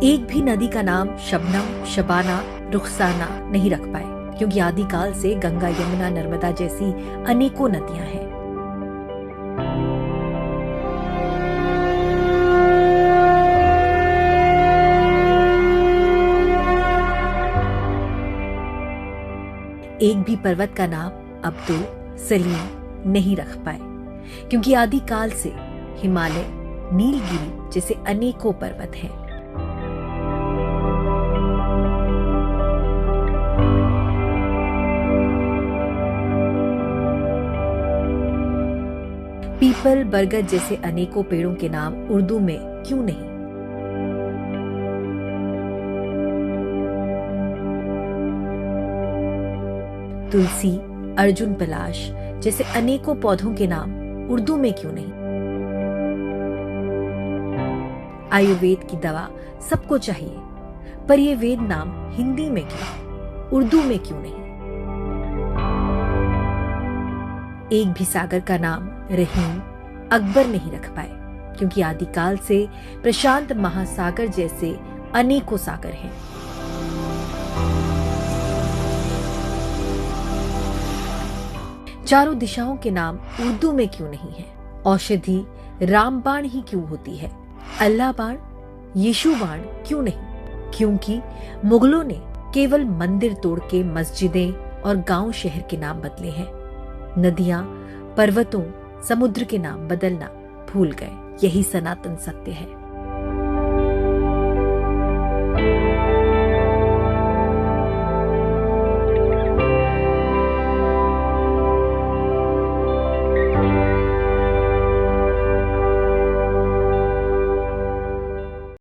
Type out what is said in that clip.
एक भी नदी का नाम शबनम, शबाना, रुखसाना नहीं रख पाए, क्योंकि आदिकाल से गंगा, यमुना, नर्मदा जैसी अनेकों नदियां हैं। एक भी पर्वत का नाम अब्दुल, सलीम नहीं रख पाए, क्योंकि आदिकाल से हिमालय, नीलगिरी जैसे अनेकों पर्वत हैं। पीपल, बरगद जैसे अनेकों पेड़ों के नाम उर्दू में क्यों नहीं? तुलसी, अर्जुन पलाश जैसे अनेकों पौधों के नाम उर्दू में क्यों नहीं? आयुर्वेद की दवा सबको चाहिए, पर ये वेद नाम हिंदी में क्यों, उर्दू में क्यों नहीं? एक भी सागर का नाम रहीम, अकबर नहीं रख पाए, क्योंकि आदिकाल से प्रशांत महासागर जैसे अनेकों सागर हैं। चारों दिशाओं के नाम उर्दू में क्यों नहीं है? औषधि रामबाण ही क्यों होती है? अल्लाह बाण, यीशु बाण क्यों नहीं? क्योंकि मुगलों ने केवल मंदिर तोड़ के मस्जिदें और गांव शहर के नाम बदले हैं। नदियां, पर्वतों, समुद्र के नाम बदलना भूल गए। यही सनातन सत्य है।